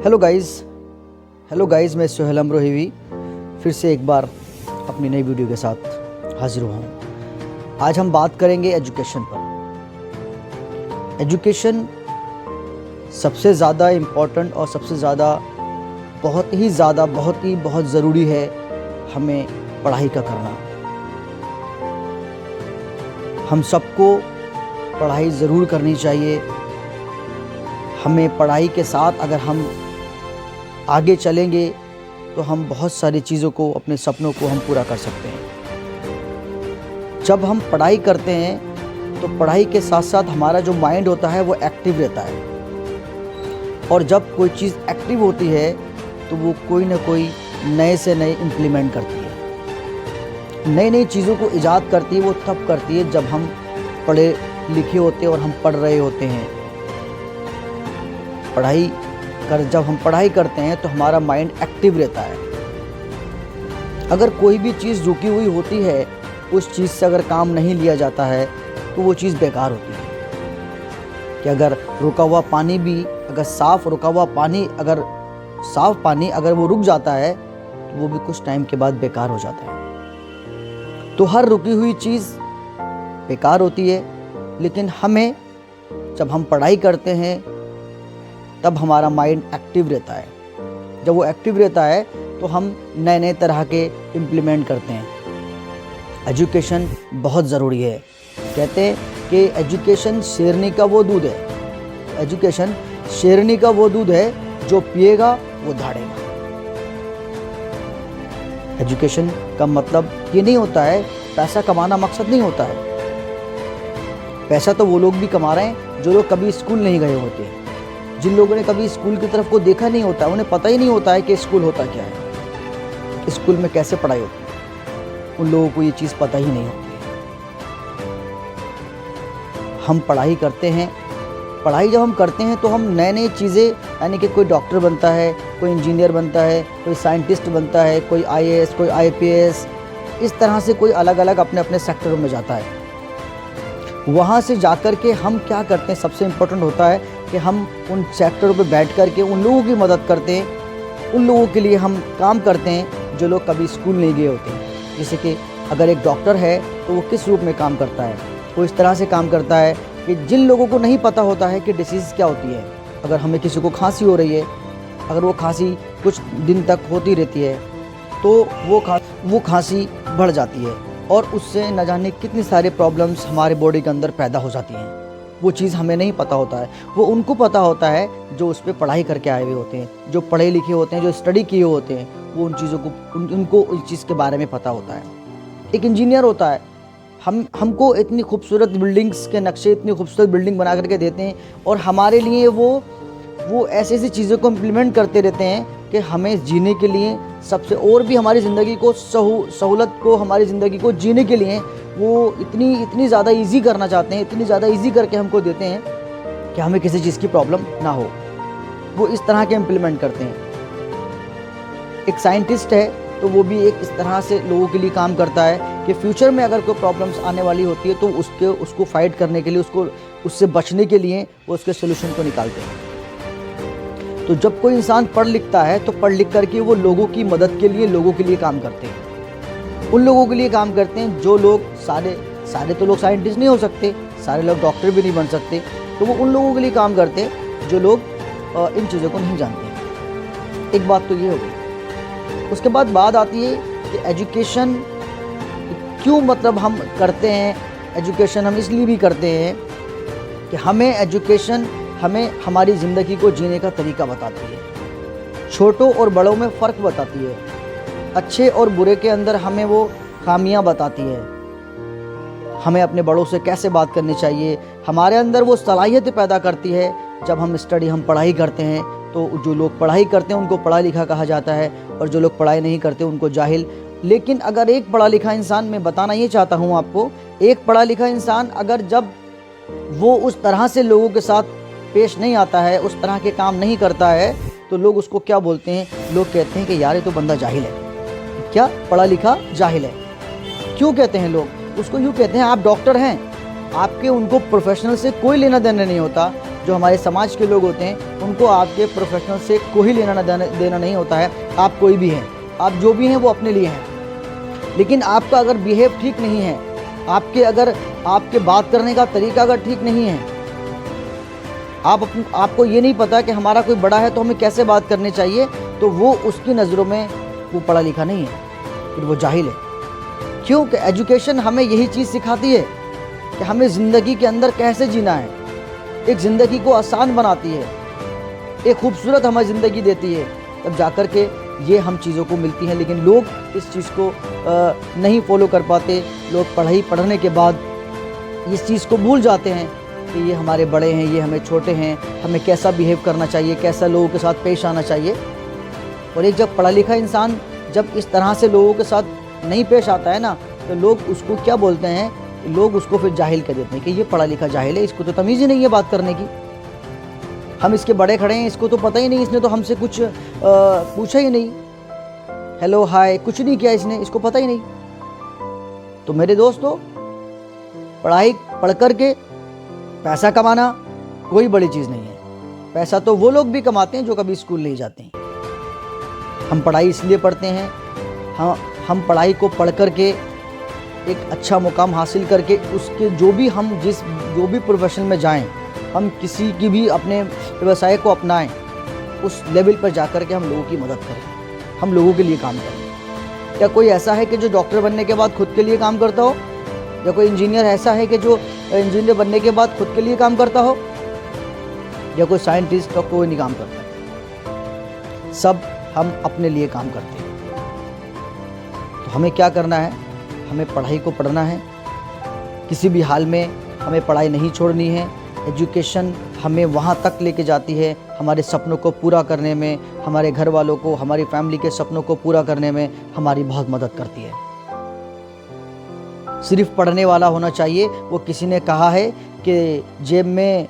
Hello guys मैं सोहेल अमरोही फिर से एक बार अपनी नई वीडियो के साथ हाजिर हुआ हूँ। आज हम बात करेंगे एजुकेशन पर। एजुकेशन सबसे ज़्यादा इम्पोर्टेंट और सबसे ज़्यादा बहुत ज़रूरी है हमें पढ़ाई का करना। हम सबको पढ़ाई ज़रूर करनी चाहिए। हमें पढ़ाई के साथ अगर हम आगे चलेंगे तो हम बहुत सारी चीज़ों को, अपने सपनों को हम पूरा कर सकते हैं। जब हम पढ़ाई करते हैं तो पढ़ाई के साथ साथ हमारा जो माइंड होता है वो एक्टिव रहता है, और जब कोई चीज़ एक्टिव होती है तो वो कोई ना कोई नए से नए इम्प्लीमेंट करती है, नई नई चीज़ों को ईजाद करती है। वो तब करती है जब हम पढ़े लिखे होते हैं और हम पढ़ रहे होते हैं। जब हम पढ़ाई करते हैं तो हमारा माइंड एक्टिव रहता है। अगर कोई भी चीज़ रुकी हुई होती है, उस चीज़ से अगर काम नहीं लिया जाता है तो वो चीज़ बेकार होती है। कि अगर रुका हुआ पानी भी, अगर साफ़ पानी अगर वो रुक जाता है तो वो भी कुछ टाइम के बाद बेकार हो जाता है। तो हर रुकी हुई चीज़ बेकार होती है। लेकिन हमें, जब हम पढ़ाई करते हैं तब हमारा माइंड एक्टिव रहता है। जब वो एक्टिव रहता है तो हम नए नए तरह के इम्प्लीमेंट करते हैं। एजुकेशन बहुत ज़रूरी है। कहते हैं कि एजुकेशन शेरनी का वो दूध है। एजुकेशन शेरनी का वो दूध है, जो पिएगा वो धाड़ेगा। एजुकेशन का मतलब ये नहीं होता है पैसा कमाना मकसद नहीं होता है। पैसा तो वो लोग भी कमा रहे हैं जो लोग कभी स्कूल नहीं गए होते। जिन लोगों ने कभी स्कूल की तरफ को देखा नहीं होता, उन्हें पता ही नहीं होता है कि स्कूल होता क्या है, स्कूल में कैसे पढ़ाई होती है, उन लोगों को ये चीज़ पता ही नहीं होती है। हम पढ़ाई करते हैं, पढ़ाई जब हम करते हैं तो हम नए नई चीज़ें, यानी कि कोई डॉक्टर बनता है, कोई इंजीनियर बनता है, कोई साइंटिस्ट बनता है, कोई IAS, कोई IPS, इस तरह से कोई अलग अलग अपने अपने सेक्टरों में जाता है। वहाँ से जाकर के हम क्या करते हैं, सबसे इम्पोर्टेंट होता है कि हम उन सेक्टरों पे बैठ कर के उन लोगों की मदद करते हैं। उन लोगों के लिए हम काम करते हैं जो लोग कभी स्कूल नहीं गए होते हैं। जैसे कि अगर एक डॉक्टर है तो वो किस रूप में काम करता है, वो इस तरह से काम करता है कि जिन लोगों को नहीं पता होता है कि डिसीज़ क्या होती है, अगर हमें किसी को खांसी हो रही है, अगर वो खांसी कुछ दिन तक होती रहती है तो वो खांसी बढ़ जाती है और उससे न जाने कितनी सारे प्रॉब्लम्स हमारे बॉडी के अंदर पैदा हो जाती हैं। वो चीज़ हमें नहीं पता होता है, वो उनको पता होता है जो उस पर पढ़ाई करके आए हुए होते हैं, जो पढ़े लिखे होते हैं, जो स्टडी किए होते हैं। वो उन चीज़ों को उनको उस चीज़ के बारे में पता होता है। एक इंजीनियर होता है, हमको इतनी खूबसूरत बिल्डिंग्स के नक्शे, इतनी खूबसूरत बिल्डिंग बना करके देते हैं, और हमारे लिए वो ऐसी ऐसी चीज़ों को इम्प्लीमेंट करते रहते हैं कि हमें जीने के लिए सबसे, और भी हमारी ज़िंदगी को सहूलत को, हमारी ज़िंदगी को जीने के लिए वो इतनी ज़्यादा इजी करना चाहते हैं, इतनी ज़्यादा इजी करके हमको देते हैं कि हमें किसी चीज़ की प्रॉब्लम ना हो। वो इस तरह के इम्प्लीमेंट करते हैं। एक साइंटिस्ट है तो वो भी एक इस तरह से लोगों के लिए काम करता है कि फ्यूचर में अगर कोई प्रॉब्लम्स आने वाली होती है तो उसको फाइट करने के लिए, उससे बचने के लिए वो उसके सोल्यूशन को निकालते हैं। तो जब कोई इंसान पढ़ लिखता है तो पढ़ लिख करके वो लोगों की मदद के लिए, लोगों के लिए काम करते हैं। उन लोगों के लिए काम करते हैं जो लोग, सारे तो लोग साइंटिस्ट नहीं हो सकते, सारे लोग डॉक्टर भी नहीं बन सकते, तो वो उन लोगों के लिए काम करते हैं जो लोग इन चीज़ों को नहीं जानते। एक बात तो ये हो गई। उसके बाद बात आती है कि एजुकेशन क्यों, मतलब हम करते हैं एजुकेशन, हम इसलिए भी करते हैं कि एजुकेशन हमें हमारी ज़िंदगी को जीने का तरीका बताती है, छोटों और बड़ों में फ़र्क बताती है, अच्छे और बुरे के अंदर हमें वो खामियां बताती है, हमें अपने बड़ों से कैसे बात करनी चाहिए, हमारे अंदर वो सलाहियत पैदा करती है। जब हम पढ़ाई करते हैं तो जो लोग पढ़ाई करते हैं उनको पढ़ा लिखा कहा जाता है, और जो लोग पढ़ाई नहीं करते उनको जाहिल। लेकिन अगर एक पढ़ा लिखा इंसान, मैं बताना ये चाहता हूँ आपको, एक पढ़ा लिखा इंसान अगर जब वो उस तरह से लोगों के साथ पेश नहीं आता है, उस तरह के काम नहीं करता है, तो लोग उसको क्या बोलते हैं, लोग कहते हैं कि यार ये तो बंदा जाहिल है, क्या पढ़ा लिखा जाहिल है। क्यों कहते हैं लोग उसको? यूँ कहते हैं, आप डॉक्टर हैं, आपके उनको प्रोफेशनल से कोई लेना देना नहीं होता, जो हमारे समाज के लोग होते हैं, उनको आपके प्रोफेशनल से कोई लेना देना नहीं होता है। आप कोई भी हैं, आप जो भी हैं वो अपने लिए हैं। लेकिन आपका अगर बिहेव ठीक नहीं है, आपके बात करने का तरीका अगर ठीक नहीं है, आपको ये नहीं पता कि हमारा कोई बड़ा है तो हमें कैसे बात करनी चाहिए, तो वो उसकी नज़रों में वो पढ़ा लिखा नहीं है, फिर वो जाहिल है। क्योंकि एजुकेशन हमें यही चीज़ सिखाती है कि हमें ज़िंदगी के अंदर कैसे जीना है, एक ज़िंदगी को आसान बनाती है, एक खूबसूरत हमें ज़िंदगी देती है, तब जाकर के ये हम चीज़ों को मिलती हैं। लेकिन लोग इस चीज़ को नहीं फॉलो कर पाते। लोग पढ़ने के बाद इस चीज़ को भूल जाते हैं कि ये हमारे बड़े हैं, ये हमें छोटे हैं, हमें कैसा बिहेव करना चाहिए, कैसा लोगों के साथ पेश आना चाहिए। और एक जब पढ़ा लिखा इंसान जब इस तरह से लोगों के साथ नहीं पेश आता है ना, तो लोग उसको क्या बोलते हैं, लोग उसको फिर जाहिल कर देते हैं कि ये पढ़ा लिखा जाहिल है, इसको तो तमीज़ ही नहीं है बात करने की, हम इसके बड़े खड़े हैं, इसको तो पता ही नहीं, इसने तो हमसे कुछ पूछा ही नहीं, हेलो हाय कुछ नहीं किया इसने, इसको पता ही नहीं। तो मेरे दोस्तों, पढ़ाई पढ़ कर के पैसा कमाना कोई बड़ी चीज़ नहीं है। पैसा तो वो लोग भी कमाते हैं जो कभी स्कूल नहीं जाते हैं। हम पढ़ाई इसलिए पढ़ते हैं, हम पढ़ाई को पढ़ कर के एक अच्छा मुकाम हासिल करके उसके जो भी प्रोफेशन में जाएं, हम किसी की भी अपने व्यवसाय को अपनाएं, उस लेवल पर जाकर के हम लोगों की मदद करें, हम लोगों के लिए काम करें। क्या कोई ऐसा है कि जो डॉक्टर बनने के बाद खुद के लिए काम करता हो, या कोई इंजीनियर ऐसा है कि जो इंजीनियर बनने के बाद खुद के लिए काम करता हो, या कोई साइंटिस्ट, तो कोई नहीं काम करता, सब हम अपने लिए काम करते हैं। तो हमें क्या करना है, हमें पढ़ाई को पढ़ना है, किसी भी हाल में हमें पढ़ाई नहीं छोड़नी है। एजुकेशन हमें वहाँ तक लेके जाती है, हमारे सपनों को पूरा करने में, हमारे घर वालों को, हमारी फैमिली के सपनों को पूरा करने में हमारी बहुत मदद करती है। सिर्फ पढ़ने वाला होना चाहिए। वो किसी ने कहा है कि जेब में